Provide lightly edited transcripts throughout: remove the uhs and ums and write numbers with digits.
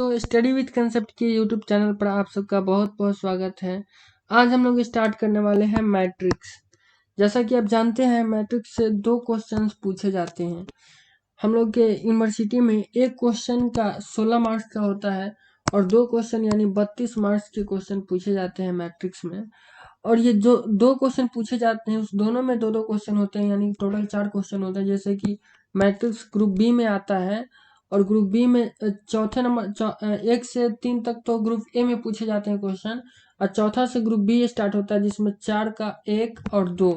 दोस्तों, study with concept के YouTube channel पर आप सबका बहुत बहुत स्वागत है। आज हम लोग स्टार्ट करने वाले हैं मैट्रिक्स। जैसा कि आप जानते हैं, मैट्रिक्स से 2 क्वेश्चंस पूछे जाते हैं। हम लोग के यूनिवर्सिटी में एक क्वेश्चन का 16 मार्क्स का होता है और 2 क्वेश्चन यानी 32 मार्क्स के क्वेश्चन पूछे जाते हैं मैट्रिक्स में। और ये जो 2 क्वेश्चन पूछे जाते हैं, उस दोनों में 2-2 क्वेश्चन होते हैं, यानी टोटल 4 क्वेश्चन होते हैं। जैसे कि मैट्रिक्स ग्रुप बी में आता है और ग्रुप बी में चौथे नंबर 1 से 3 तक तो ग्रुप ए में पूछे जाते हैं क्वेश्चन, और चौथा से ग्रुप बी स्टार्ट होता है, जिसमें 4 का 1 और 2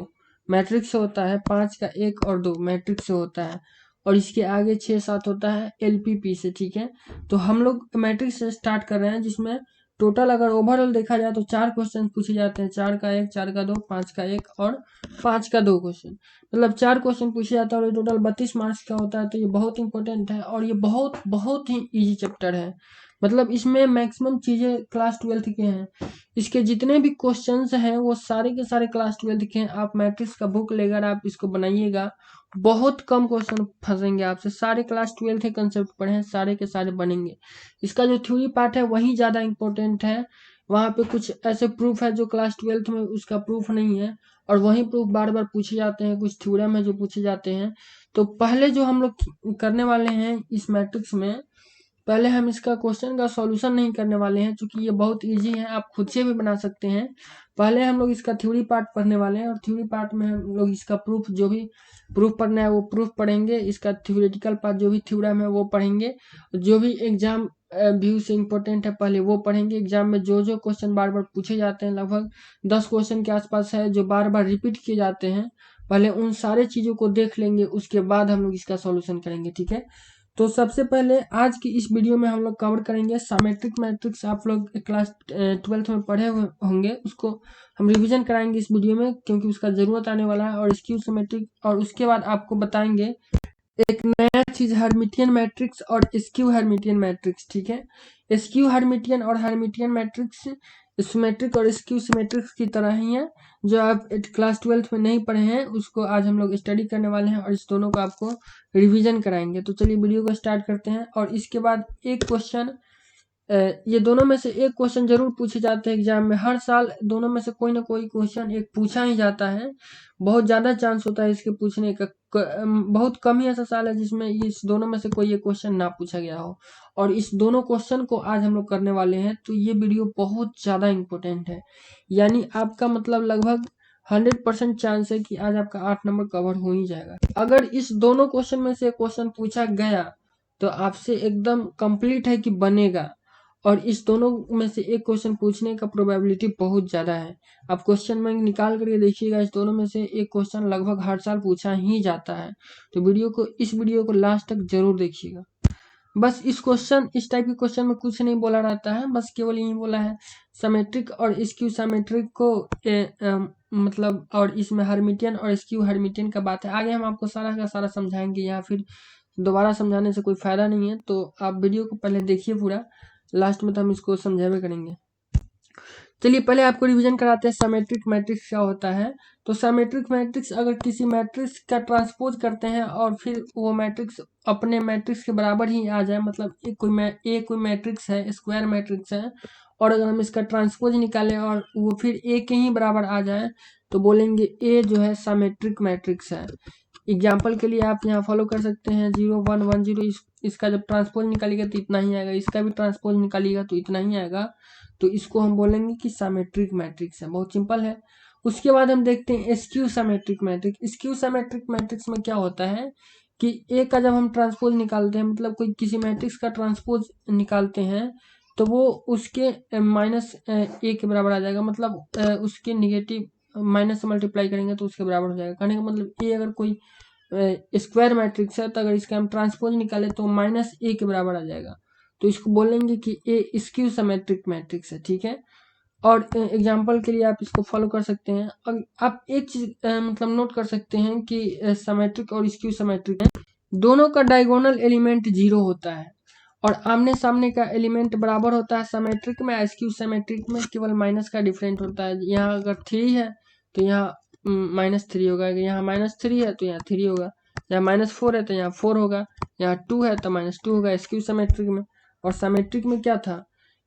मैट्रिक्स से होता है, 5 का 1 और 2 मैट्रिक्स से होता है, और इसके आगे 6-7 होता है एलपीपी से। ठीक है, तो हम लोग मैट्रिक्स से स्टार्ट कर रहे हैं, जिसमें टोटल अगर ओवरऑल देखा जाए तो 4 क्वेश्चन पूछे जाते हैं। 4 का 1, 4 का 2, 5 का 1 और 5 का 2 क्वेश्चन, मतलब 4 क्वेश्चन पूछे जाता है और ये टोटल 32 मार्क्स का होता है। तो ये बहुत इंपॉर्टेंट है और ये बहुत बहुत ही इजी चैप्टर है। मतलब इसमें मैक्सिमम चीज़ें क्लास 12th के हैं। इसके जितने भी क्वेश्चंस हैं वो सारे के सारे क्लास 12th के हैं। आप मैट्रिक्स का बुक लेकर आप इसको बनाइएगा, बहुत कम क्वेश्चन फंसेंगे आपसे। सारे क्लास 12th के कंसेप्ट पढ़े हैं, सारे के सारे बनेंगे। इसका जो थ्योरी पार्ट है वही ज़्यादा इंपॉर्टेंट है। वहाँ पे कुछ ऐसे प्रूफ है जो क्लास 12th में उसका प्रूफ नहीं है, और वही प्रूफ बार बार पूछे जाते हैं। कुछ थ्योरम है जो पूछे जाते हैं। तो पहले जो हम लोग करने वाले हैं इस मैट्रिक्स में, पहले हम इसका क्वेश्चन का सॉल्यूशन नहीं करने वाले हैं, क्योंकि ये बहुत इजी है, आप खुद से भी बना सकते हैं। पहले हम लोग इसका थ्योरी पार्ट पढ़ने वाले हैं, और थ्योरी पार्ट में हम लोग इसका प्रूफ, जो भी प्रूफ पढ़ना है वो प्रूफ पढ़ेंगे। इसका थ्योरेटिकल पार्ट जो भी थ्योरम है वो पढ़ेंगे। जो भी एग्जाम व्यू से इम्पोर्टेंट है पहले वो पढ़ेंगे। एग्जाम में जो जो क्वेश्चन बार बार पूछे जाते हैं, लगभग 10 क्वेश्चन के आसपास है जो बार बार रिपीट किए जाते हैं, पहले उन सारे चीज़ों को देख लेंगे, उसके बाद हम लोग इसका सॉल्यूशन करेंगे। ठीक है, तो सबसे पहले आज की इस वीडियो में हम लोग कवर करेंगे सामेट्रिक मैट्रिक्स। आप लोग क्लास 12th में पढ़े हुए होंगे, उसको हम रिवीजन कराएंगे इस वीडियो में, क्योंकि उसका ज़रूरत आने वाला है। और स्क्यू सिमेट्रिक, और उसके बाद आपको बताएंगे एक नया चीज, हर्मिटियन मैट्रिक्स और स्क्यू हर्मिटियन मैट्रिक्स। ठीक है, स्क्यू हर्मिटियन और हर्मिटियन मैट्रिक्स सिमेट्रिक और स्क्यू सिमेट्रिक्स की तरह ही है। जो आप क्लास 12th में नहीं पढ़े हैं उसको आज हम लोग स्टडी करने वाले हैं, और इस दोनों को आपको रिवीजन कराएंगे। तो चलिए वीडियो को स्टार्ट करते हैं। और इसके बाद एक क्वेश्चन, ये दोनों में से एक क्वेश्चन जरूर पूछे जाते हैं एग्जाम में। हर साल दोनों में से कोई ना कोई क्वेश्चन एक पूछा ही जाता है। बहुत ज़्यादा चांस होता है इसके पूछने का। बहुत कम ही ऐसा साल है जिसमें इस दोनों में से कोई एक क्वेश्चन ना पूछा गया हो। और इस दोनों क्वेश्चन को आज हम लोग करने वाले हैं। तो ये वीडियो बहुत ज़्यादा इंपॉर्टेंट है, यानी आपका मतलब लगभग 100% चांस है कि आज आपका 8 नंबर कवर हो ही जाएगा। अगर इस दोनों क्वेश्चन में से क्वेश्चन पूछा गया तो आपसे एकदम कंप्लीट है कि बनेगा। और इस दोनों में से एक क्वेश्चन पूछने का प्रोबेबिलिटी बहुत ज़्यादा है। आप क्वेश्चन बैंक निकाल करके देखिएगा, इस दोनों में से एक क्वेश्चन लगभग हर साल पूछा ही जाता है। तो इस वीडियो को लास्ट तक जरूर देखिएगा। बस इस टाइप के क्वेश्चन में कुछ नहीं बोला रहता है, बस केवल यही बोला है सिमेट्रिक और स्क्यू सिमेट्रिक को मतलब, और इसमें हर्मिटियन और स्क्यू हर्मिटियन का बात है। आगे हम आपको सारा का सारा समझाएंगे, या फिर दोबारा समझाने से कोई फायदा नहीं है। तो आप वीडियो को पहले देखिए पूरा, लास्ट में तो हम इसको समझावे करेंगे। चलिए पहले आपको रिवीजन कराते हैं सिमेट्रिक मैट्रिक्स क्या होता है। तो सिमेट्रिक मैट्रिक्स, अगर किसी मैट्रिक्स का ट्रांसपोज करते हैं और फिर वो मैट्रिक्स अपने मैट्रिक्स के बराबर ही आ जाए, मतलब कोई मैट्रिक्स है, स्क्वायर मैट्रिक्स है, और अगर हम इसका ट्रांसपोज निकालें और वो फिर ए के ही बराबर आ जाए, तो बोलेंगे ए जो है सिमेट्रिक मैट्रिक्स है। एग्जाम्पल के लिए आप यहाँ फॉलो कर सकते हैं 0 1 1 0। इसका जब ट्रांसपोज निकालिएगा तो इतना ही आएगा, इसका भी ट्रांसपोज निकालिएगा तो इतना ही आएगा। तो इसको हम बोलेंगे कि सिमेट्रिक मैट्रिक्स है। बहुत सिंपल है। उसके बाद हम देखते हैं skew symmetric matrix. Skew symmetric matrix में क्या होता है कि ए का जब हम ट्रांसपोज निकालते हैं, मतलब कोई किसी मैट्रिक्स का ट्रांसपोज निकालते हैं, तो वो उसके माइनस ए के बराबर आ जाएगा। मतलब उसके निगेटिव माइनस से मल्टीप्लाई करेंगे तो उसके बराबर हो जाएगा। कहने का मतलब ए अगर कोई स्क्वायर मैट्रिक्स है, तो अगर इसका हम ट्रांसपोज निकाले तो माइनस ए के बराबर आ जाएगा। तो इसको बोलेंगे कि ए स्क्यू सिमेट्रिक मैट्रिक्स है। ठीक है, और एग्जांपल के लिए आप इसको फॉलो कर सकते हैं। और आप एक चीज मतलब नोट कर सकते हैं कि सिमेट्रिक और स्क्यू सिमेट्रिक है, दोनों का डायगोनल एलिमेंट 0 होता है और आमने सामने का एलिमेंट बराबर होता है। सिमेट्रिक में, स्क्यू सिमेट्रिक में केवल माइनस का डिफरेंट होता है। यहाँ अगर 3 है तो यहाँ -3 होगा, यहाँ -3 है तो यहाँ 3 होगा, यहाँ -4 है तो यहाँ 4 होगा, यहाँ 2 है तो -2 होगा स्क्यू सिमेट्रिक में। और सिमेट्रिक में क्या था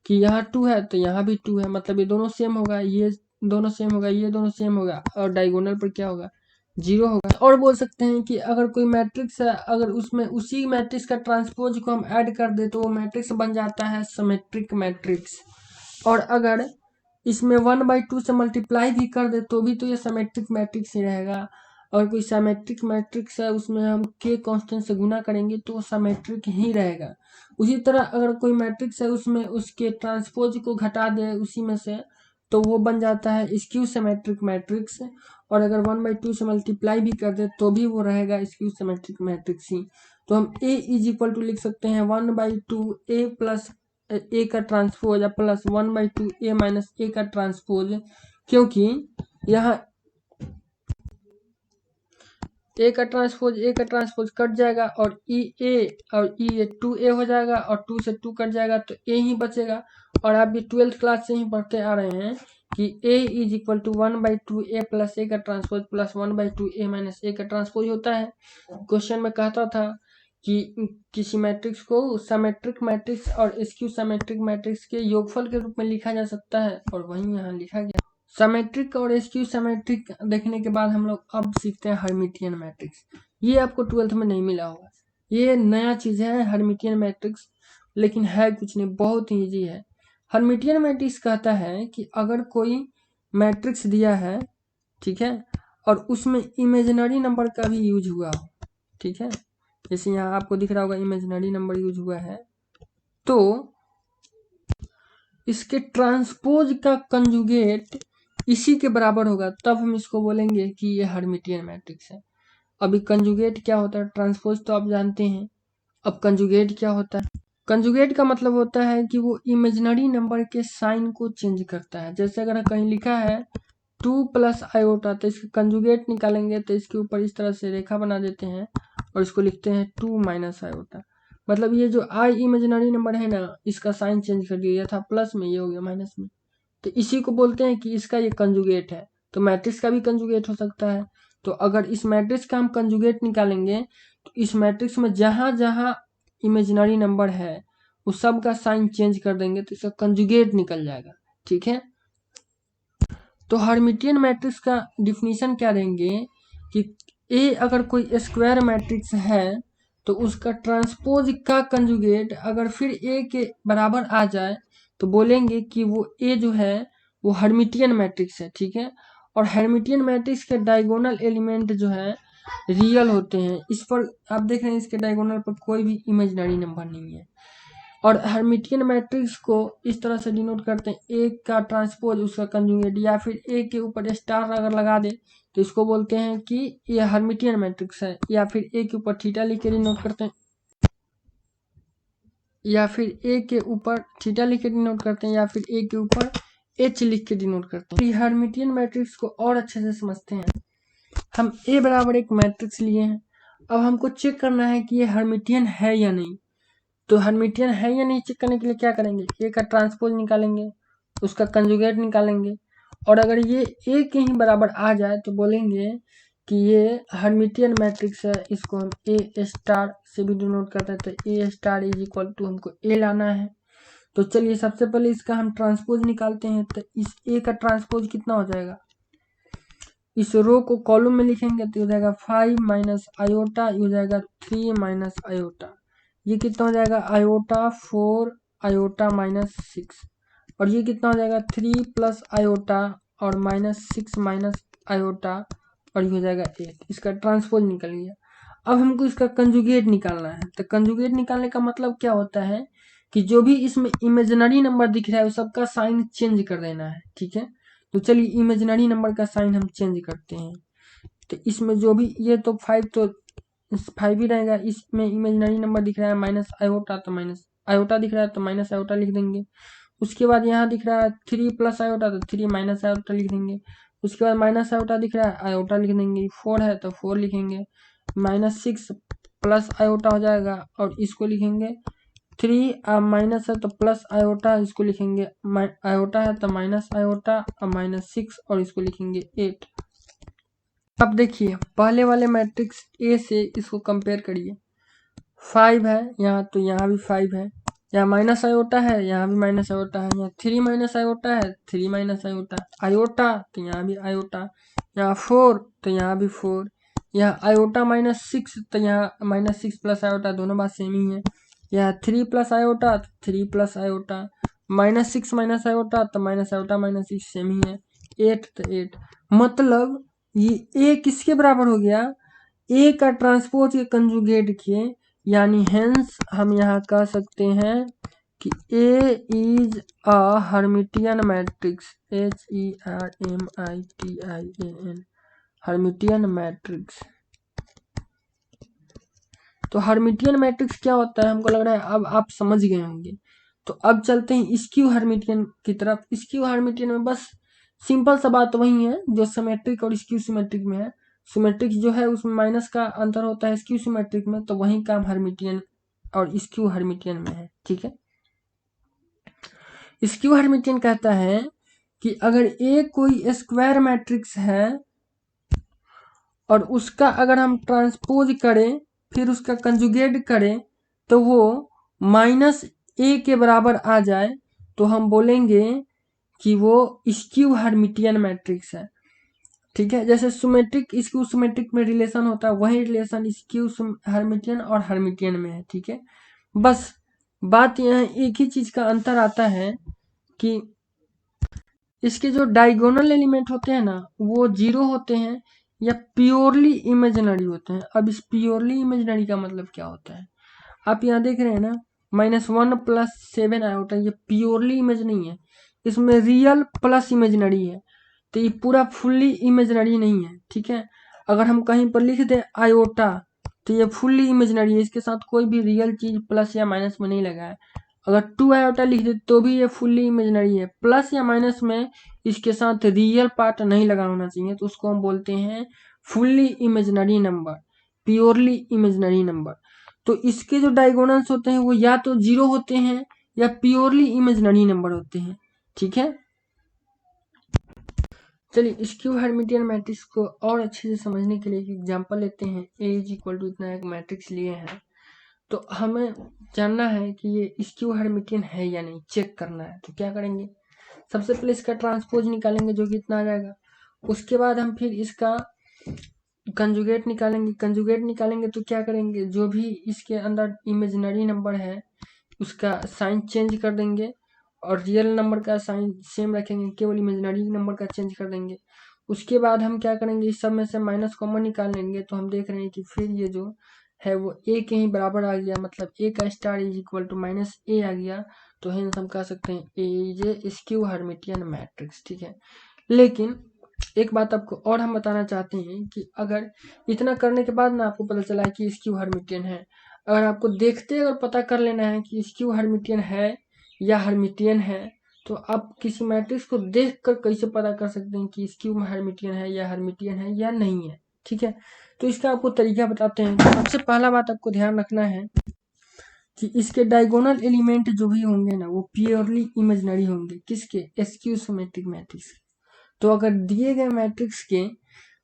कि यहाँ 2 है तो यहाँ भी 2 है, मतलब ये दोनों सेम होगा, ये दोनों सेम होगा, ये दोनों सेम होगा, और डायगोनल पर क्या होगा 0 होगा। और बोल सकते हैं कि अगर कोई मैट्रिक्स है, अगर उसमें उसी मैट्रिक्स का ट्रांसपोज को हम ऐड कर दे तो वो मैट्रिक्स बन जाता है सिमेट्रिक मैट्रिक्स। और अगर इसमें 1/2 से मल्टीप्लाई भी कर दे तो भी तो ये सिमेट्रिक मैट्रिक्स ही रहेगा। और कोई सिमेट्रिक मैट्रिक्स है उसमें हम के कांस्टेंट से गुना करेंगे तो वो सिमेट्रिक ही रहेगा। उसी तरह अगर कोई मैट्रिक्स है उसमें उसके ट्रांसपोज को घटा दे उसी में से तो वो बन जाता है स्क्यू सिमेट्रिक मैट्रिक्स। और अगर 1/2 से मल्टीप्लाई भी कर दे तो भी वो रहेगा स्क्यू सिमेट्रिक मैट्रिक्स ही। तो हम A इज इक्वल टू लिख सकते हैं 1/2 A प्लस ए का ट्रांसपोज या प्लस 1/2 A माइनस ए का ट्रांसपोज, क्योंकि यहाँ ए का ट्रांसपोज कट जाएगा और ई ए और ई ए 2A हो जाएगा और 2 से 2 कट जाएगा तो ए ही बचेगा। और आप भी 12th क्लास से ही पढ़ते आ रहे हैं कि A is equal to 1/2 A plus A का transpose plus 1/2 A minus A का ट्रांसपोज होता है। क्वेश्चन में कहता था कि किसी मैट्रिक्स को सिमेट्रिक मैट्रिक्स और स्क्यू सिमेट्रिक मैट्रिक्स के योगफल के रूप में लिखा जा सकता है, और वही यहाँ लिखा गया। सिमेट्रिक और स्क्यू सिमेट्रिक देखने के बाद हम लोग अब सीखते हैं हर्मिटियन मैट्रिक्स। ये आपको 12th में नहीं मिला होगा, ये नया चीज है हर्मिटियन मैट्रिक्स, लेकिन है कुछ नहीं, बहुत ही ईजी है। हर्मिटियन मैट्रिक्स कहता है कि अगर कोई मैट्रिक्स दिया है, ठीक है, और उसमें इमेजिनरी नंबर का भी यूज हुआ हो, ठीक है, जैसे यहाँ आपको दिख रहा होगा इमेजिनरी नंबर यूज हुआ है, तो इसके ट्रांसपोज का कंजुगेट इसी के बराबर होगा, तब हम इसको बोलेंगे कि ये हर्मिटियन मैट्रिक्स है। अभी कंजुगेट क्या होता है, ट्रांसपोज तो आप जानते हैं, अब कंजुगेट क्या होता है। कंजुगेट का मतलब होता है कि वो इमेजिनरी नंबर के साइन को चेंज करता है। जैसे अगर कहीं लिखा है 2 प्लस आयोटा तो इसका कंजुगेट निकालेंगे तो इसके ऊपर इस तरह से रेखा बना देते हैं और इसको लिखते हैं 2 माइनस आयोटा। मतलब ये जो आई इमेजिनरी नंबर है ना, इसका साइन चेंज कर दिया था प्लस में, ये हो गया माइनस में, तो इसी को बोलते हैं कि इसका ये कंजुगेट है। तो मैट्रिक्स का भी कंजुगेट हो सकता है। तो अगर इस मैट्रिक्स का हम कंजुगेट निकालेंगे तो इस मैट्रिक्स में जहां जहां इमेजिनरी नंबर है वो सब का साइन चेंज कर देंगे तो इसका कंजुगेट निकल जाएगा, ठीक है। तो हर्मिटियन मैट्रिक्स का डिफिनीशन क्या देंगे कि ए अगर कोई स्क्वायर मैट्रिक्स है तो उसका ट्रांसपोज का कंजुगेट अगर फिर ए के बराबर आ जाए तो बोलेंगे कि वो ए जो है वो हर्मिटियन मैट्रिक्स है, ठीक है। और हर्मिटियन मैट्रिक्स के डायगोनल एलिमेंट जो है रियल होते हैं। इस पर आप देख रहे हैं इसके डायगोनल पर कोई भी इमेजिनरी नंबर नहीं है। और हर्मिटियन मैट्रिक्स को इस तरह से डिनोट करते हैं, ए का ट्रांसपोज उसका कंजुगेट, या फिर ए के ऊपर स्टार अगर लगा दे तो इसको बोलते हैं कि ये हर्मिटियन मैट्रिक्स है। या फिर ए के ऊपर थीटा लिख के डिनोट करते हैं, या फिर ए के ऊपर थीटा लिख के डिनोट करते हैं, या फिर ए के ऊपर एच लिख के डिनोट करते हैं। हर्मिटियन मैट्रिक्स को और अच्छे से समझते हैं। हम ए बराबर एक मैट्रिक्स लिए हैं, अब हमको चेक करना है कि ये हर्मिटियन है या नहीं। तो हर्मिटियन है या नहीं चेक करने के लिए क्या करेंगे, ए का ट्रांसपोज निकालेंगे, उसका कंजुगेट निकालेंगे, और अगर ये ए के ही बराबर आ जाए तो बोलेंगे कि ये हर्मिटियन मैट्रिक्स है। इसको हम ए स्टार से भी डिनोट करते हैं। तो A star is equal to हमको ए लाना है। तो चलिए सबसे पहले इसका हम ट्रांसपोज निकालते हैं। तो इस ए का ट्रांसपोज कितना हो जाएगा, इस रो को कॉलम में लिखेंगे तो हो जाएगा 5 माइनस आयोटा, हो जाएगा 3 माइनस आयोटा। ये कितना हो जाएगा आयोटा 4 आयोटा माइनस 6, और ये कितना हो जाएगा 3 प्लस आयोटा और माइनस 6 माइनस आयोटा, और ये हो जाएगा 8। इसका ट्रांसपोज निकल गया। अब हमको इसका कंजुगेट निकालना है। तो कंजुगेट निकालने का मतलब क्या होता है कि जो भी इसमें इमेजिनरी नंबर दिख रहा है वो सबका साइन चेंज कर देना है, ठीक है। तो चलिए इमेजिनरी नंबर का साइन हम चेंज करते हैं। तो इसमें जो भी ये तो 5 तो 5 ही रहेगा। इसमें इमेजिनरी नंबर दिख रहा है माइनस आयोटा, तो माइनस आयोटा दिख रहा है तो माइनस आयोटा लिख देंगे। उसके बाद यहाँ दिख रहा है 3 प्लस आयोटा तो 3 माइनस आयोटा लिख देंगे। उसके बाद माइनस आयोटा दिख रहा है आयोटा लिख देंगे। 4 है तो 4 लिखेंगे। माइनस 6 प्लस आयोटा हो जाएगा और इसको लिखेंगे 3, माइनस है तो प्लस आयोटा, इसको लिखेंगे आयोटा है तो माइनस आयोटा और माइनस 6 और इसको लिखेंगे 8। अब देखिए पहले वाले मैट्रिक्स ए से इसको कंपेयर करिए। 5 है यहाँ तो यहाँ भी 5 है, यहाँ माइनस आयोटा है, यहाँ भी माइनस आयोटा है, यहाँ 3 माइनस आयोटा है, 3 माइनस आयोटा, आयोटा तो यहाँ भी आयोटा, यहाँ 4 तो यहाँ भी 4, यहाँ आयोटा -6 तो यहाँ -6 प्लस आयोटा, दोनों बात सेम ही है। यहाँ 3 प्लस आयोटा तो 3 प्लस आयोटा, -6 माइनस आयोटा तो माइनस आयोटा -6 सेम ही है। 8 तो 8, मतलब ये ए किसके बराबर हो गया, ए का ट्रांसपोज के कंजुगेट के, यानी हेंस हम यहाँ कह सकते हैं कि A is a Hermitian matrix, HERMITIAN, Hermitian matrix. तो हर्मिटियन मैट्रिक्स क्या होता है, हमको लग रहा है अब आप समझ गए होंगे। तो अब चलते हैं स्क्यू हर्मिटियन की तरफ। स्क्यू हर्मिटियन में बस सिंपल सा बात वही है जो सिमेट्रिक और स्क्यू सिमेट्रिक में है। सिमेट्रिक जो है उसमें माइनस का अंतर होता है स्क्यू सिमेट्रिक में, तो वही काम हर्मिटियन और स्क्यू हर्मिटियन में है, ठीक है। स्क्यू हर्मिटियन कहता है कि अगर ए कोई स्क्वायर मैट्रिक्स है और उसका अगर हम ट्रांसपोज करें फिर उसका कंजुगेट करें तो वो -a के बराबर आ जाए, तो हम बोलेंगे कि वो स्क्यू हर्मिटियन मैट्रिक्स है, ठीक है। जैसे सिमेट्रिक स्क्यू सिमेट्रिक में रिलेशन होता है, वही रिलेशन स्क्यू हर्मिटियन और हर्मिटियन में है, ठीक है। बस बात यह एक ही चीज का अंतर आता है कि इसके जो डायगोनल एलिमेंट होते हैं ना वो 0 होते हैं या प्योरली इमेजिनरी होते हैं। अब इस प्योरली इमेजिनरी का मतलब क्या होता है, आप यहाँ देख रहे हैं ना -1 + 7 आयोटा, ये प्योरली इमेज नहीं है, इसमें रियल प्लस इमेजिनरी है, तो ये पूरा फुल्ली इमेजिनरी नहीं है, ठीक है। अगर हम कहीं पर लिख दें आयोटा तो ये फुल्ली इमेजिनरी है, इसके साथ कोई भी रियल चीज प्लस या माइनस में नहीं लगा है। अगर 2 आयोटा लिख दे तो भी ये फुल्ली इमेजिनरी है, प्लस या माइनस में इसके साथ रियल पार्ट नहीं लगा होना चाहिए, तो उसको हम बोलते हैं fully imaginary number, purely imaginary number. तो इसके जो डायगोनल्स होते हैं वो या तो 0 होते हैं या प्योरली इमेजिनरी नंबर होते हैं, ठीक है। चलिए स्क्यू हर्मिटियन मैट्रिक्स को और अच्छे से समझने के लिए एक एग्जांपल लेते हैं। ए इज इक्वल टू इतना एक मैट्रिक्स लिए हैं, तो हमें जानना है कि ये स्क्यू हर्मिटियन है या नहीं, चेक करना है। तो क्या करेंगे, सबसे पहले इसका ट्रांसपोज निकालेंगे जो कि इतना आ जाएगा, उसके बाद हम फिर इसका कंजुगेट निकालेंगे। कंजुगेट निकालेंगे तो क्या करेंगे, जो भी इसके अंदर इमेजिनरी नंबर है उसका साइन चेंज कर देंगे और रियल नंबर का साइन सेम रखेंगे, केवल इमेजिनरी नंबर का चेंज कर देंगे। उसके बाद हम क्या करेंगे, इस सब में से माइनस कॉमन निकाल लेंगे, तो हम देख रहे हैं कि फिर ये जो है वो ए के ही बराबर आ गया, मतलब ए का star is equal to -a आ गया। तो हेंस हम कह सकते हैं A is a skew Hermitian matrix, ठीक है। लेकिन एक बात आपको और हम बताना चाहते हैं कि अगर इतना करने के बाद ना आपको पता चला है कि स्क्यू हर्मिटियन है, अगर आपको देखते अगर पता कर लेना है कि स्क्यू हर्मिटियन है या हर्मिटियन है, तो आप किसी मैट्रिक्स को देखकर कैसे पता कर सकते हैं कि स्क्यू हर्मिटियन है या हर्मिटियन है या नहीं है, ठीक है। तो इसका आपको तरीका बताते हैं। तो सबसे पहला बात आपको ध्यान रखना है कि इसके डायगोनल एलिमेंट जो भी होंगे ना वो प्योरली इमेजिनरी होंगे, किसके, स्क्यू सिमेट्रिक मैट्रिक्स। तो अगर दिए गए मैट्रिक्स के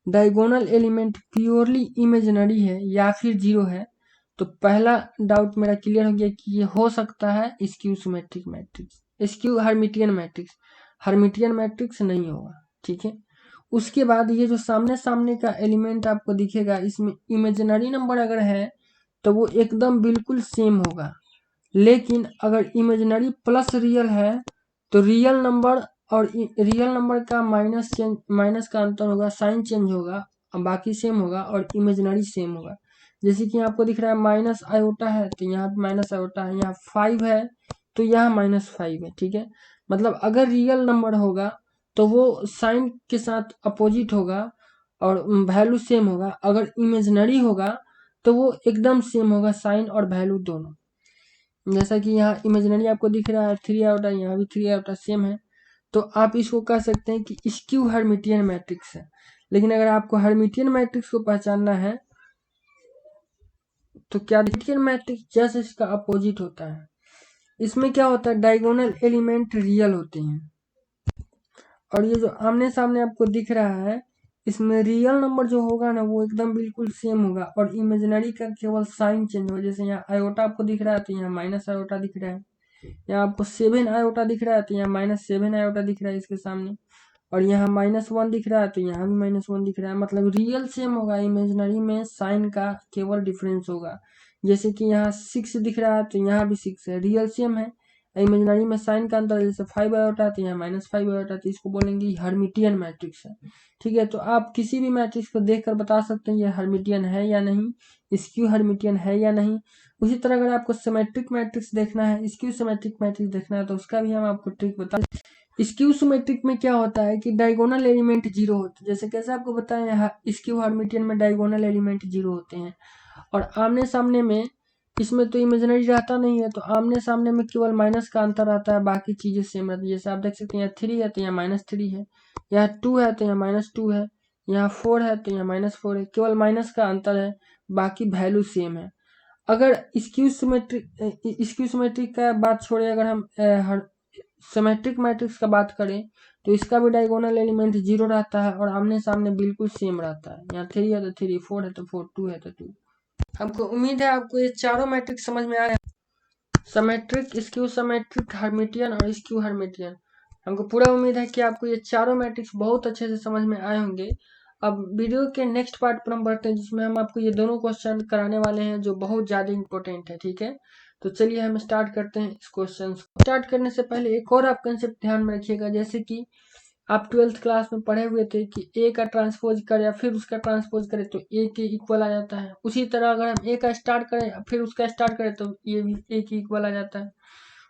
डायगोनल एलिमेंट प्योरली इमेजिनरी है या फिर 0 है, तो पहला डाउट मेरा क्लियर हो गया कि ये हो सकता है skew symmetric matrix, skew Hermitian matrix, Hermitian matrix नहीं होगा, ठीक है। उसके बाद ये जो सामने सामने का एलिमेंट आपको दिखेगा इसमें इमेजिनरी नंबर अगर है तो वो एकदम बिल्कुल सेम होगा, लेकिन अगर इमेजिनरी प्लस रियल है तो रियल नंबर और रियल नंबर का माइनस का अंतर होगा, साइन चेंज होगा, बाकी सेम होगा और इमेजिनरी सेम होगा। जैसे कि आपको दिख रहा है माइनस आयोटा है तो यहाँ पे माइनस आयोटा है, यहाँ 5 है तो यहाँ -5 है, ठीक है। मतलब अगर रियल नंबर होगा तो वो साइन के साथ अपोजिट होगा और वैल्यू सेम होगा, अगर इमेजिनरी होगा तो वो एकदम सेम होगा, साइन और वैल्यू दोनों। जैसा कि यहाँ इमेजिनरी आपको दिख रहा है 3 आयोटा, यहाँ भी 3 आयोटा सेम है, तो आप इसको कह सकते हैं कि स्क्यू हर्मिटियन मैट्रिक्स है। लेकिन अगर आपको हर्मिटियन मैट्रिक्स को पहचानना है तो क्या, हर्मिटियन मैट्रिक्स जैसे इसका अपोजिट होता है, इसमें क्या होता है डायगोनल एलिमेंट रियल होते हैं, और ये जो आमने सामने आपको दिख रहा है इसमें रियल नंबर जो होगा ना वो एकदम बिल्कुल सेम होगा और इमेजिनरी का केवल साइन चेंज होगा। जैसे यहाँ आयोटा आपको दिख रहा है तो यहाँ माइनस आयोटा दिख रहा है, यहाँ आपको 7 आयोटा दिख रहा है तो यहाँ -7 आयोटा दिख रहा है इसके सामने, और यहाँ -1 दिख रहा है तो यहाँ भी -1 दिख रहा है। मतलब रियल सेम होगा, इमेजिनरी में साइन का केवल डिफरेंस होगा। जैसे कि यहाँ 6 दिख रहा है तो यहाँ भी 6 है, रियल सेम है। इमेजिनरी में साइन का अंतर, जैसे 5 आयोटा तो यहाँ -5 आयोटा, तो इसको बोलेंगे हर्मिटियन मैट्रिक्स है। ठीक है, तो आप किसी भी मैट्रिक्स को देखकर बता सकते हैं ये हर्मिटियन है या नहीं, स्क्यू हर्मिटियन है या नहीं। उसी तरह अगर आपको सिमेट्रिक मैट्रिक्स देखना है, स्क्यू सिमेट्रिक मैट्रिक्स देखना है, तो उसका भी हम आपको ट्रिक बता। स्क्यू सिमेट्रिक में क्या होता है कि डायगोनल एलिमेंट 0 होते हैं। जैसे कैसे आपको बताएं, स्क्यू हर्मिटियन में डायगोनल एलिमेंट 0 होते हैं, और आमने सामने में इसमें तो इमेजिनरी रहता नहीं है, तो आमने सामने में केवल माइनस का अंतर आता है, बाकी चीजें सेम रहती है। जैसे आप देख सकते हैं यहाँ 3 है तो यहाँ -3 है, यहाँ 2 है तो यहाँ -2 है, यहाँ 4 है तो यहाँ -4 है, केवल माइनस का अंतर है, बाकी वैल्यू सेम है। अगर स्क्यू सिमेट्रिक का बात छोड़े, अगर हम सिमेट्रिक मैट्रिक्स का बात करें तो इसका भी डायगोनल एलिमेंट 0 रहता है और आमने सामने बिल्कुल सेम रहता है। यहाँ 3 है तो 3, 4 है तो 4, 2 है तो 2। हमको उम्मीद है आपको ये चारों मैट्रिक्स समझ में आया, सिमेट्रिक, स्क्यू सिमेट्रिक, हर्मिटियन और स्क्यू हर्मिटियन। हमको पूरा उम्मीद है कि आपको ये चारों मैट्रिक्स बहुत अच्छे से समझ में आए होंगे। अब वीडियो के नेक्स्ट पार्ट पर हम बढ़ते हैं, जिसमें हम आपको ये दोनों क्वेश्चन कराने वाले हैं जो बहुत ज़्यादा इंपॉर्टेंट है। ठीक है, तो चलिए हम स्टार्ट करते हैं इस क्वेश्चन को। स्टार्ट करने से पहले एक और आप कंसेप्ट ध्यान में रखिएगा, जैसे कि आप 12th क्लास में पढ़े हुए थे कि ए का ट्रांसपोज करें या फिर उसका ट्रांसपोज करें तो ए के इक्वल आ जाता है। उसी तरह अगर हम ए का स्टार्ट करें फिर उसका स्टार्ट करें तो ये भी ए के इक्वल आ जाता है।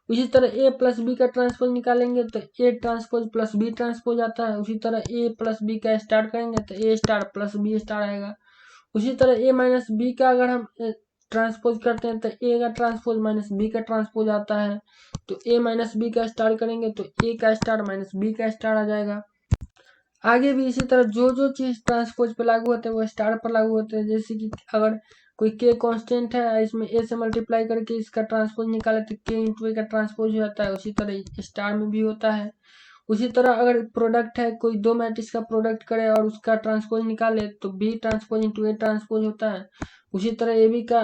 उसी तरह ए प्लस बी का ट्रांसपोज निकालेंगे तो A transpose plus B transpose आता है। उसी तरह ए प्लस बी का स्टार्ट करेंगे तो A star plus B star आएगा। उसी तरह ए माइनस बी का अगर हम ट्रांसपोज करते हैं तो ए का ट्रांसपोज माइनस बी का ट्रांसपोज आता है। तो ए माइनस बी का स्टार करेंगे तो ए का स्टार माइनस बी का स्टार आ जाएगा। आगे भी इसी तरह जो जो चीज ट्रांसपोज पे लागू होते हैं वो स्टार पर लागू होते हैं। जैसे कि अगर कोई के कांस्टेंट है, इसमें ए से मल्टीप्लाई करके इसका ट्रांसपोज निकाले तो के इंटू ए का ट्रांसपोज हो जाता है, उसी तरह स्टार में भी होता है। उसी तरह अगर प्रोडक्ट है, कोई दो मैट्रिक्स का प्रोडक्ट करे और उसका ट्रांसपोज निकाले तो B transpose into A transpose होता है। उसी तरह ए बी का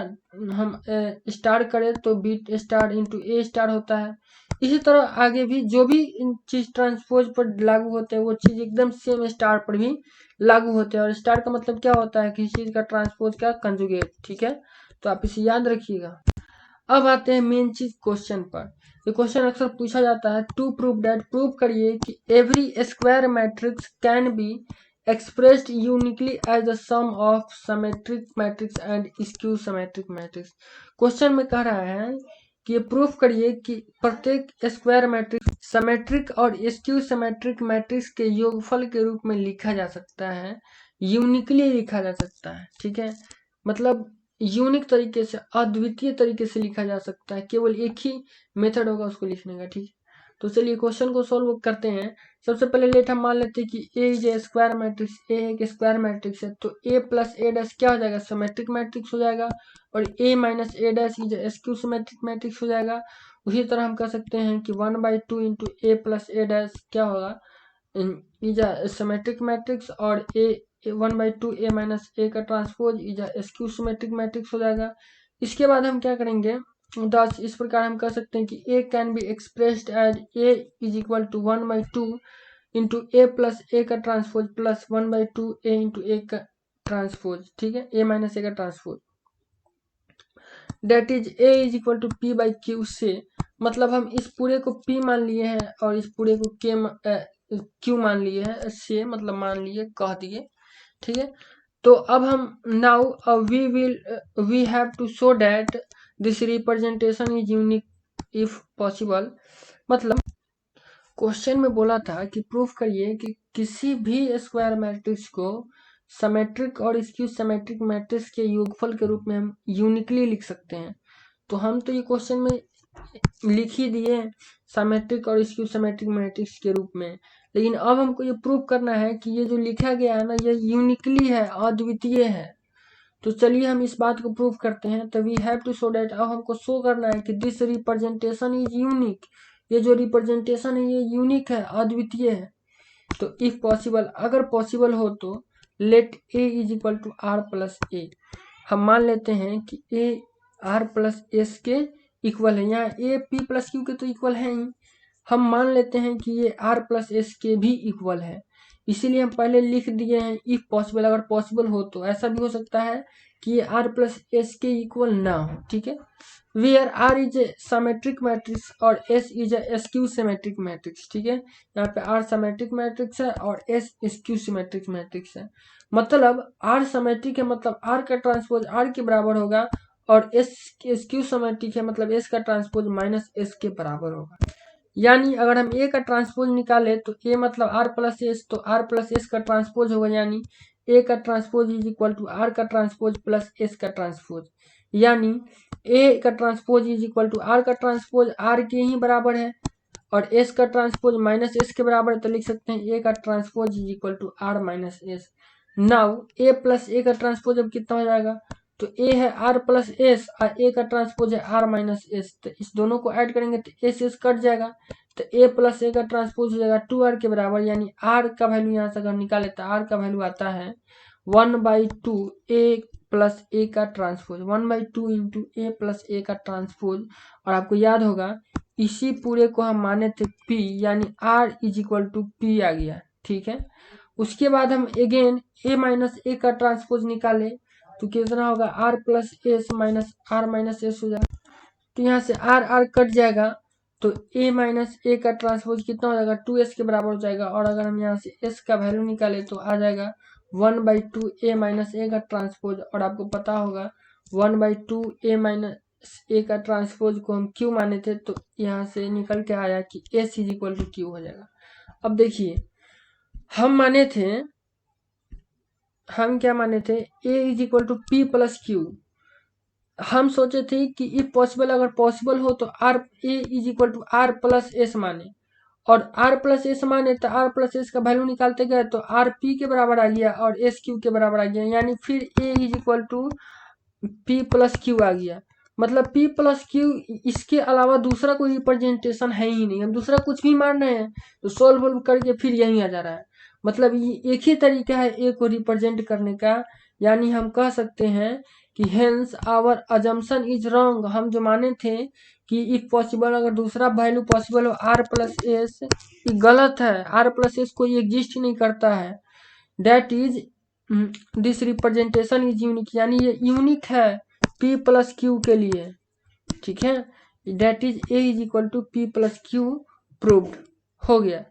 हम स्टार करें तो बी स्टार इंटू ए स्टार होता है। इसी तरह आगे भी जो भी चीज ट्रांसपोज पर लागू होते हैं वो चीज एकदम सेम स्टार पर भी लागू होते हैं। और स्टार का मतलब क्या होता है, किसी चीज का ट्रांसपोज का कंजुगेट। ठीक है, तो आप इसे याद रखिएगा। अब आते हैं मेन चीज क्वेश्चन पर। ये क्वेश्चन अक्सर पूछा जाता है, टू प्रूव दैट, प्रूव करिए कि every square matrix can be expressed uniquely as the sum of symmetric matrix and skew symmetric matrix. Question में कह रहा है कि ये प्रूफ करिए कि प्रत्येक स्क्वायर मैट्रिक्स सिमेट्रिक और स्क्यू सिमेट्रिक मैट्रिक्स के योगफल के रूप में लिखा जा सकता है, यूनिकली लिखा जा सकता है। ठीक है, मतलब यूनिक तरीके से, अद्वितीय तरीके से लिखा जा सकता है, केवल एक ही मेथड होगा उसको लिखने का। ठीक है, तो चलिए क्वेश्चन को सॉल्व करते हैं। सबसे पहले लेट हम मान लेते हैं कि A is A square matrix, ए एक स्क्वायर मैट्रिक्स है, तो ए प्लस ए डैश क्या हो जाएगा, सिमेट्रिक मैट्रिक्स हो जाएगा, और A minus A dash is skew symmetric matrix हो जाएगा। उसी तरह हम कह सकते हैं कि 1/2 into A plus A dash क्या होगा, इज सिमेट्रिक मैट्रिक्स, और ए 1/2 ए माइनस ए का transpose is skew symmetric matrix हो जाएगा। इसके बाद हम क्या करेंगे, थus इस प्रकार हम कह सकते हैं कि A can be expressed as A is equal to 1/2 into A plus A का transpose plus 1/2 A into A का ट्रांसपोज। ठीक है, ए माइनस ए का transpose, that is A is equal to P by Q से, मतलब हम इस पूरे को पी मान लिए हैं और इस पूरे को क्यू मान लिए हैं, से मतलब मान लिए, कह दिए। ठीक है, तो अब हम now we have to show that this representation is unique if possible. मतलब क्वेश्चन में बोला था कि प्रूफ करिए कि किसी भी स्क्वायर मैट्रिक्स को सिमेट्रिक और स्क्यू सिमेट्रिक मैट्रिक्स के योगफल के रूप में हम यूनिकली लिख सकते हैं। तो हम तो ये क्वेश्चन में लिख ही दिए सिमेट्रिक और स्क्यू सिमेट्रिक मैट्रिक्स के रूप में, लेकिन अब हमको ये प्रूफ करना है कि ये जो लिखा गया है ना, ये यूनिकली है, अद्वितीय है। तो चलिए हम इस बात को प्रूफ करते हैं। तो we have to show that, अब हमको शो करना है कि दिस रिप्रेजेंटेशन इज यूनिक, ये जो रिप्रेजेंटेशन है ये यूनिक है, अद्वितीय है। तो इफ पॉसिबल, अगर पॉसिबल हो तो let A is equal to R plus A, हम मान लेते हैं कि ए आर प्लस एस के इक्वल है। यहाँ ए पी प्लस क्यू के तो इक्वल है ही, हम मान लेते हैं कि ये आर प्लस एस के भी इक्वल है, इसीलिए हम पहले लिख दिए हैं इफ पॉसिबल। अगर पॉसिबल हो तो ऐसा भी हो सकता है कि ये आर प्लस एस के इक्वल ना हो, ठीक है। Where R is a symmetric matrix और S is a skew symmetric matrix, ठीक है। यहाँ पे आर सिमेट्रिक मैट्रिक्स है और एस स्क्यू सिमेट्रिक मैट्रिक्स है। मतलब आर सिमेट्रिक है मतलब आर का ट्रांसपोज आर के बराबर होगा, और एस स्क्यू सिमेट्रिक है मतलब एस का ट्रांसपोज माइनस एस के बराबर होगा। यानी अगर हम ए का ट्रांसपोज निकाले तो ए मतलब आर प्लस एस, तो आर प्लस एस का ट्रांसपोज होगा, यानी ए का transpose is equal to R का ट्रांसपोज प्लस एस का ट्रांसपोज। यानी ए का transpose is equal to R का ट्रांसपोज आर के ही बराबर है, और एस का ट्रांसपोज माइनस एस के बराबर है, तो लिख सकते हैं ए का transpose is equal to R minus S. Now A plus A का ट्रांसपोज अब कितना हो जाएगा, तो ए है आर प्लस एस और ए का ट्रांसपोज है आर माइनस एस, तो इस दोनों को ऐड करेंगे तो एस एस कट जाएगा, तो ए प्लस ए का ट्रांसपोज हो जाएगा 2r के बराबर। यानी आर का वैल्यू यहाँ से अगर निकाले तो आर का वैल्यू आता है 1/2 ए प्लस ए का transpose, 1/2 into A plus A का ट्रांसपोज। और आपको याद होगा इसी पूरे को हम माने थे P, यानी R is equal to P आ गया, ठीक है। उसके बाद हम अगेन a माइनस ए का ट्रांसपोज निकाले तो कितना होगा r plus S minus R minus S हो जाएगा, तो यहाँ से आर आर कट जाएगा, तो a माइनस ए का ट्रांसपोज कितना हो जाएगा 2s के बराबर हो जाएगा। और अगर हम यहाँ से s का वैल्यू निकाले तो आ जाएगा 1/2 a माइनस ए का ट्रांसपोज। और आपको पता होगा 1/2 a माइनस ए का ट्रांसपोज को हम q माने थे, तो यहाँ से निकल के आया कि s is equal to q हो जाएगा। अब देखिए हम माने थे, हम क्या माने थे a is equal to P plus Q. हम सोचे थे कि इफ पॉसिबल अगर पॉसिबल हो तो R A is equal to R plus S माने, और आर प्लस एस माने तो आर प्लस एस का वैल्यू निकालते गए तो आर पी के बराबर आ गया और एस क्यू के बराबर आ गया, यानी फिर A is equal to P plus Q आ गया। मतलब पी प्लस क्यू इसके अलावा दूसरा कोई रिप्रेजेंटेशन है ही नहीं, हम दूसरा कुछ भी मान रहे हैं तो सोल्व करके फिर यही आ जा रहा है। मतलब ये एक ही तरीका है ए को रिप्रेजेंट करने का, यानी हम कह सकते हैं कि hence our assumption is wrong. हम जो माने थे कि इफ पॉसिबल अगर दूसरा वैल्यू पॉसिबल हो आर प्लस एस, ये गलत है। आर प्लस एस कोई एग्जिस्ट नहीं करता है, that is this representation is unique, यानी ये यूनिक है p प्लस क्यू के लिए, ठीक है। That is a is equal to p plus Q proved हो गया।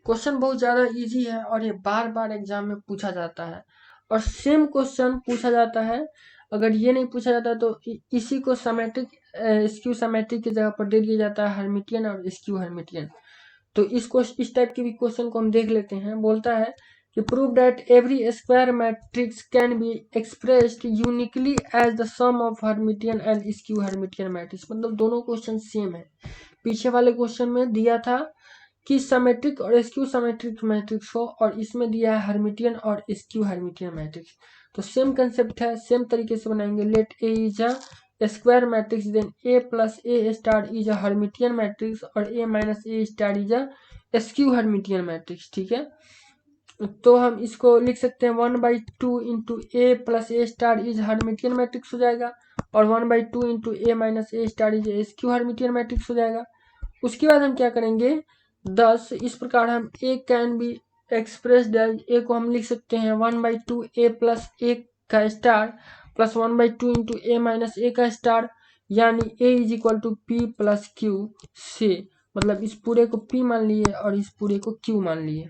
क्वेश्चन बहुत ज़्यादा इजी है और ये बार बार एग्जाम में पूछा जाता है, और सेम क्वेश्चन पूछा जाता है। अगर ये नहीं पूछा जाता तो इसी को सिमेट्रिक स्क्यू सिमेट्रिक की जगह पर दे दिया जाता है हर्मिटियन और स्क्यू हर्मिटियन। तो इस टाइप के भी क्वेश्चन को हम देख लेते हैं। बोलता है कि prove that every square matrix can be expressed uniquely as the sum of hermitian and skew Hermitian matrix. मतलब दोनों क्वेश्चन सेम है। पीछे वाले क्वेश्चन में दिया था कि सिमेट्रिक और स्क्यू सिमेट्रिक मैट्रिक्स हो, और इसमें दिया है हर्मिटियन और स्क्यू हर्मिटियन मैट्रिक्स। तो सेम कंसेप्ट है, सेम तरीके से बनाएंगे। Let A is a square matrix then A plus A star is a Hermitian matrix और A minus A star is a skew Hermitian matrix, ठीक है। तो हम इसको लिख सकते हैं 1/2 into A plus A star is Hermitian matrix हो जाएगा, और 1/2 into A minus A star is skew Hermitian matrix हो जाएगा। उसके बाद हम क्या करेंगे 10, इस प्रकार हम ए कैन बी एक्सप्रेस्ड एज, ए को हम लिख सकते हैं 1/2 ए प्लस ए का star plus 1/2 into A minus A का स्टार, यानी A is equal to P plus Q से। मतलब इस पूरे को p मान लिए और इस पूरे को q मान लिए।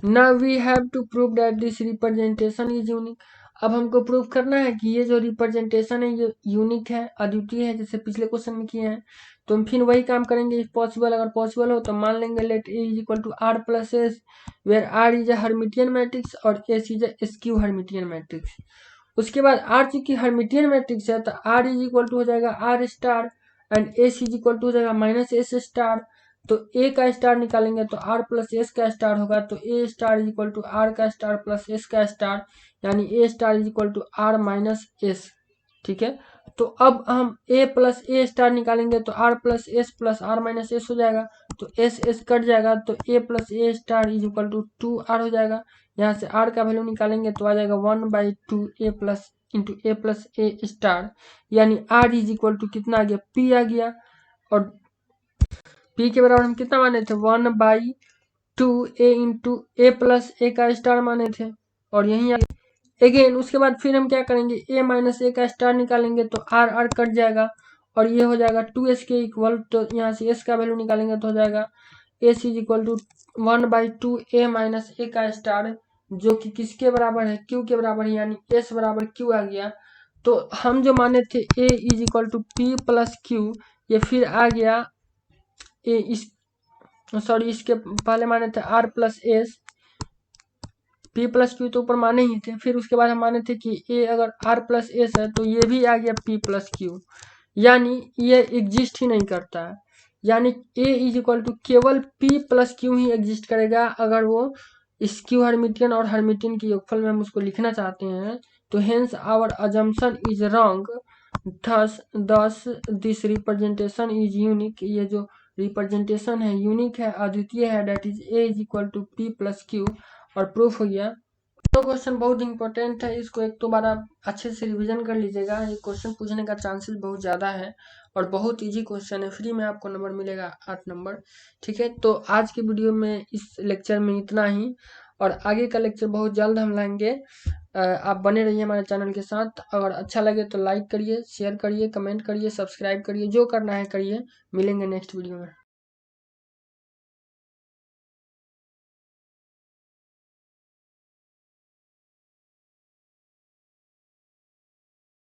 Now we have to prove that this representation is unique. अब हमको प्रूव करना है कि ये जो रिप्रेजेंटेशन है ये यूनिक है, अद्वितीय है, जैसे पिछले क्वेश्चन में किए हैं। तो हम फिर वही काम करेंगे। इफ पॉसिबल अगर पॉसिबल हो तो मान लेंगे let A is equal to R plus S, where R is a Hermitian matrix और S is a skew Hermitian matrix. उसके बाद आर चूंकि हर्मिटियन मैट्रिक्स है तो आर इज इक्वल टू हो जाएगा R star and S is equal to हो जाएगा माइनस एस स्टार। तो ए का स्टार निकालेंगे तो आर प्लस एस का स्टार होगा, तो A star is equal to R का स्टार प्लस एस का स्टार, यानी A star is equal to R minus S, ठीक है। तो अब हम ए प्लस ए स्टार निकालेंगे तो R plus R minus S हो जाएगा, तो एस एस कट जाएगा, तो A plus A star is equal to 2r हो जाएगा। यहाँ से आर का वैल्यू निकालेंगे तो आ जाएगा 1/2 ए plus into A plus A star, यानी आर इज इक्वल टू कितना आ गया, पी आ गया। और पी के बराबर हम कितना माने थे, 1/2 A into A plus A का स्टार माने थे। और यही अगेन उसके बाद फिर हम क्या करेंगे, ए माइनस ए का स्टार निकालेंगे तो आर आर कट जाएगा और ये हो जाएगा 2s के इक्वल। तो यहाँ से s का वैल्यू निकालेंगे तो हो जाएगा s is equal to 1/2 A minus A का स्टार, जो कि किसके बराबर है, q के बराबर है, यानी s बराबर q आ गया। तो हम जो माने थे a is equal to p plus q, ये फिर आ गया ए इसके पहले माने थे r plus S, p plus Q तो ऊपर माने ही थे, फिर उसके बाद हम माने थे कि a अगर r प्लस एस है तो ये भी आ गया p प्लस क्यू, यानी ये एग्जिस्ट ही नहीं करता है। यानी a इज इक्वल टू केवल p प्लस क्यू ही एग्जिस्ट करेगा अगर वो स्क्यू हर्मिटियन और हर्मिटियन की योगफल में हम उसको लिखना चाहते हैं। तो hence our assumption is wrong, thus this representation is unique, ये जो रिप्रेजेंटेशन है यूनिक है, अद्वितीय है, that is a is equal to p plus Q. और प्रूफ हो गया। तो क्वेश्चन बहुत इंपॉर्टेंट है, इसको एक तो बार आप अच्छे से रिवीजन कर लीजिएगा, ये क्वेश्चन पूछने का चांसेस बहुत ज़्यादा है और बहुत इजी क्वेश्चन है, फ्री में आपको नंबर मिलेगा 8 नंबर। ठीक है, तो आज की वीडियो में इस लेक्चर में इतना ही, और आगे का लेक्चर बहुत जल्द हम लाएंगे। आप बने रहिए हमारे चैनल के साथ। अगर अच्छा लगे तो लाइक करिए, शेयर करिए, कमेंट करिए, सब्सक्राइब करिए, जो करना है करिए। मिलेंगे नेक्स्ट वीडियो में।